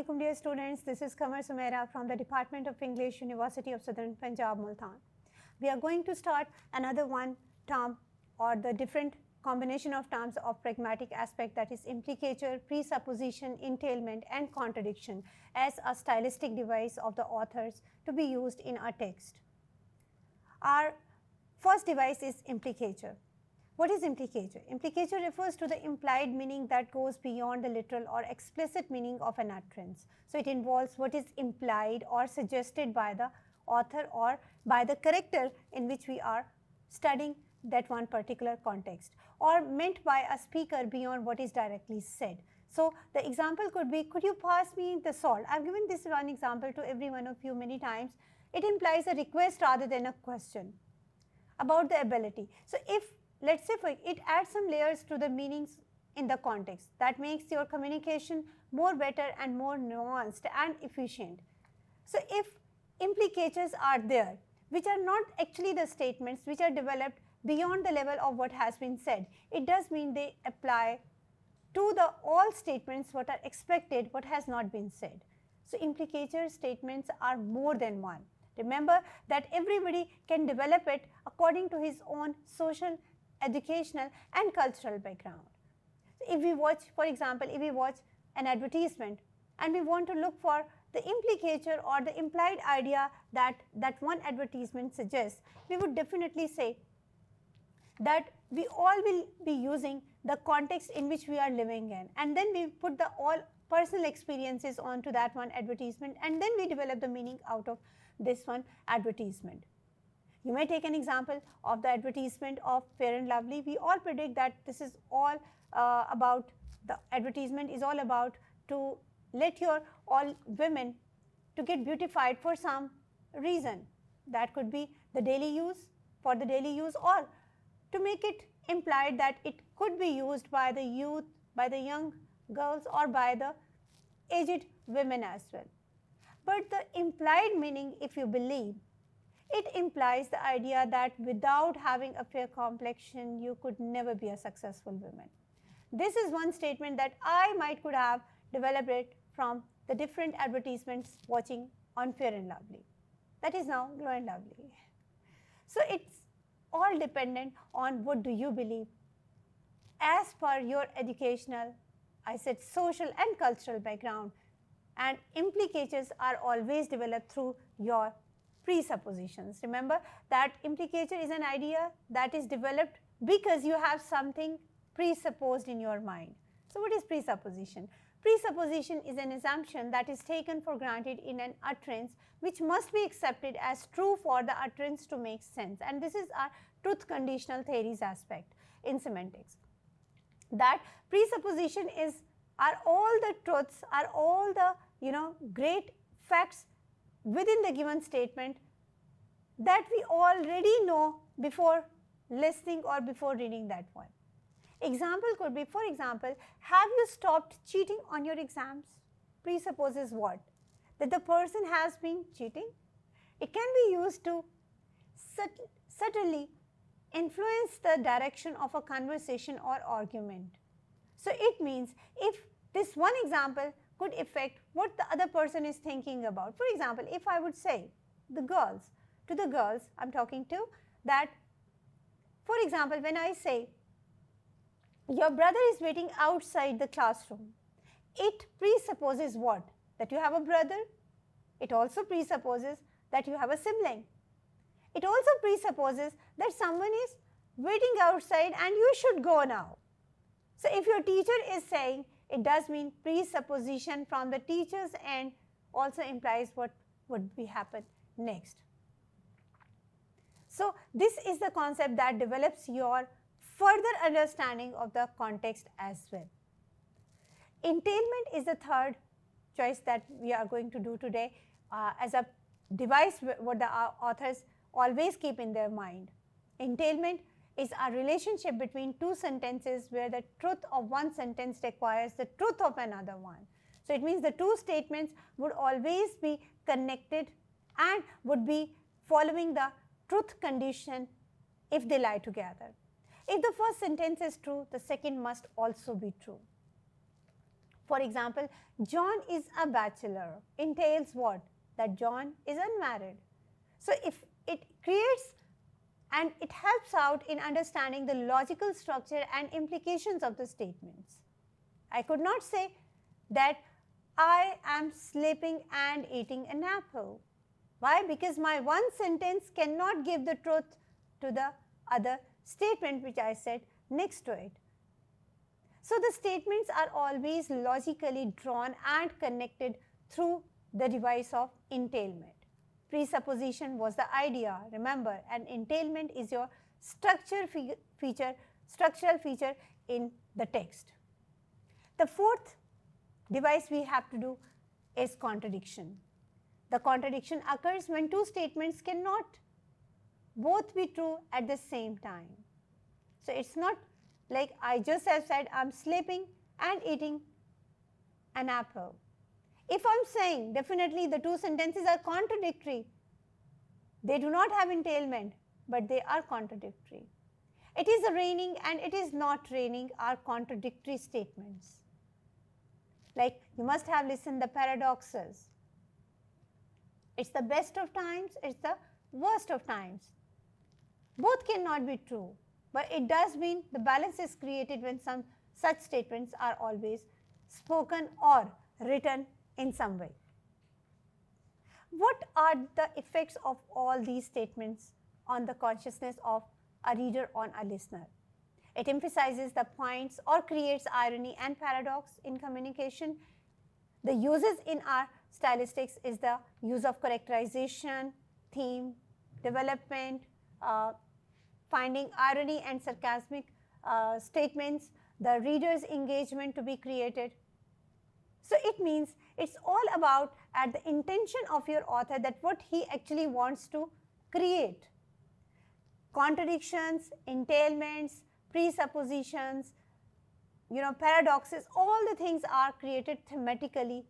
Assalamualaikum dear students, this is Kamar Sumaira from the Department of English, University of Southern Punjab, Multan. We are going to start another one term or the different combination of terms of pragmatic aspect, that is implicature, presupposition, entailment and contradiction as a stylistic device of the authors to be used in a text. Our first device is implicature. What is implicature? Implicature refers to the implied meaning that goes beyond the literal or explicit meaning of an utterance. So it involves what is implied or suggested by the author or by the character in which we are studying that one particular context, or meant by a speaker beyond what is directly said. So the example could be, could you pass me the salt? I've given this one example to every one of you many times. It implies a request rather than a question about the ability. So if, let's say, it adds some layers to the meanings in the context that makes your communication more better and more nuanced and efficient. So if implicatures are there, which are not actually the statements which are developed beyond the level of what has been said, it does mean they apply to the all statements what are expected, what has not been said. So implicature statements are more than one. Remember that everybody can develop it according to his own social, educational and cultural background. So if we watch, for example, if we watch an advertisement and we want to look for the implicature or the implied idea that one advertisement suggests, we would definitely say that we all will be using the context in which we are living in, and then we put the all personal experiences onto that one advertisement, and then we develop the meaning out of this one advertisement. You may take an example of the advertisement of Fair and Lovely. We all predict that this is all about, the advertisement is all about to let your all women to get beautified for some reason. That could be the daily use, for the daily use, or to make it implied that it could be used by the youth, by the young girls or by the aged women as well. But the implied meaning, if you believe, it implies the idea that without having a fair complexion, you could never be a successful woman. This is one statement that I might could have developed it from the different advertisements watching on Fair and Lovely. That is now Glow and Lovely. So it's all dependent on what do you believe. As per your educational, I said social and cultural background, and implicatures are always developed through your presuppositions. Remember that implicature is an idea that is developed because you have something presupposed in your mind. So what is presupposition? Presupposition is an assumption that is taken for granted in an utterance which must be accepted as true for the utterance to make sense, and this is our truth conditional theories aspect in semantics. That presupposition are all the truths, are all the great facts within the given statement that we already know before listening or before reading that one. Example could be, for example, have you stopped cheating on your exams? Presupposes what? That the person has been cheating. It can be used to subtly influence the direction of a conversation or argument. So it means if this one example could affect what the other person is thinking about. For example, if I would say to the girls I'm talking to, that, for example, when I say, your brother is waiting outside the classroom, it presupposes what? That you have a brother. It also presupposes that you have a sibling. It also presupposes that someone is waiting outside and you should go now. So if your teacher is saying, it does mean presupposition from the teacher's end also implies what would be happen next. So this is the concept that develops your further understanding of the context as well. Entailment is the third choice that we are going to do today as a device what the authors always keep in their mind. Entailment is a relationship between two sentences where the truth of one sentence requires the truth of another one. So it means the two statements would always be connected and would be following the truth condition if they lie together. If the first sentence is true, the second must also be true. For example, John is a bachelor entails what? That John is unmarried. So if it creates and it helps out in understanding the logical structure and implications of the statements. I could not say that I am sleeping and eating an apple. Why? Because my one sentence cannot give the truth to the other statement which I said next to it. So the statements are always logically drawn and connected through the device of entailment. Presupposition was the idea, remember, and entailment is your structural feature in the text. The fourth device we have to do is contradiction. The contradiction occurs when two statements cannot both be true at the same time. So it's not like I just have said I'm sleeping and eating an apple. If I'm saying definitely the two sentences are contradictory, they do not have entailment, but they are contradictory. It is raining and it is not raining are contradictory statements. Like you must have listened the paradoxes. It's the best of times, it's the worst of times. Both cannot be true, but it does mean the balance is created when some such statements are always spoken or written in some way. What are the effects of all these statements on the consciousness of a reader or a listener? It emphasizes the points or creates irony and paradox in communication. The uses in our stylistics is the use of characterization, theme, development, finding irony and sarcastic statements, the reader's engagement to be created. So it means it's all about at the intention of your author that what he actually wants to create. Contradictions, entailments, presuppositions, paradoxes, all the things are created thematically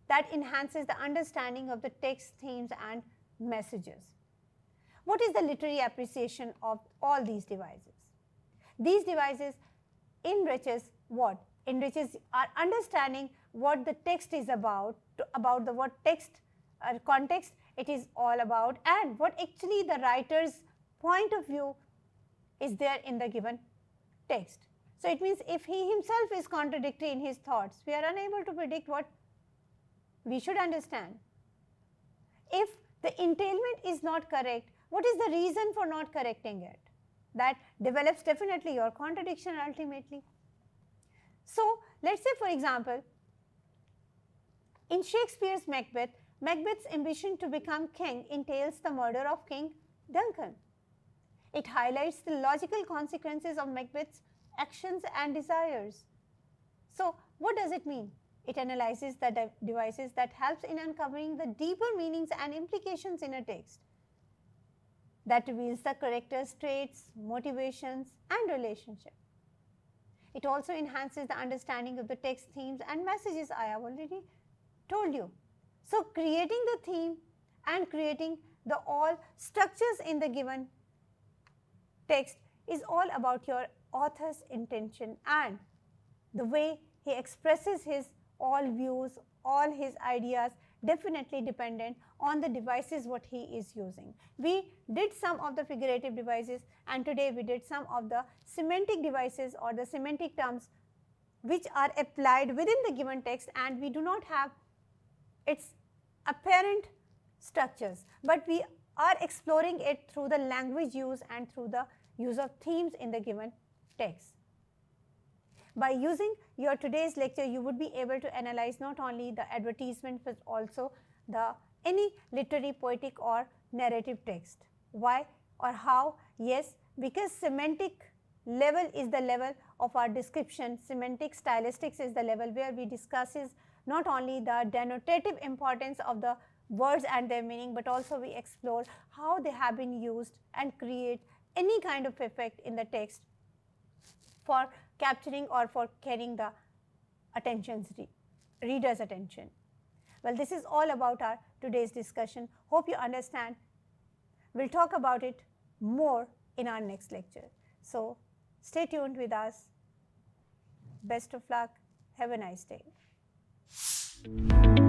that enhances the understanding of the text, themes and messages. What is the literary appreciation of all these devices? These devices enriches what? Enriches our understanding what the text is about the what text context it is all about and what actually the writer's point of view is there in the given text. So it means if he himself is contradictory in his thoughts, we are unable to predict what we should understand. If the entailment is not correct, what is the reason for not correcting it? That develops definitely your contradiction ultimately. So let's say for example, in Shakespeare's Macbeth, Macbeth's ambition to become king entails the murder of King Duncan. It highlights the logical consequences of Macbeth's actions and desires. So what does it mean? It analyzes the devices that helps in uncovering the deeper meanings and implications in a text. That reveals the character's traits, motivations and relationship. It also enhances the understanding of the text, themes and messages I have already told you. So creating the theme and creating the all structures in the given text is all about your author's intention and the way he expresses his all views, all his ideas, definitely dependent on the devices what he is using. We did some of the figurative devices and today we did some of the semantic devices or the semantic terms which are applied within the given text and we do not have its apparent structures, but we are exploring it through the language use and through the use of themes in the given text. By using your today's lecture, you would be able to analyze not only the advertisement but also the any literary, poetic or narrative text. Why or how? Yes, because semantic level is the level of our description. Semantic stylistics is the level where we discusses not only the denotative importance of the words and their meaning, but also we explore how they have been used and create any kind of effect in the text for capturing or for carrying the reader's attention. Well, this is all about our today's discussion. Hope you understand. We'll talk about it more in our next lecture. So stay tuned with us. Best of luck. Have a nice day. you.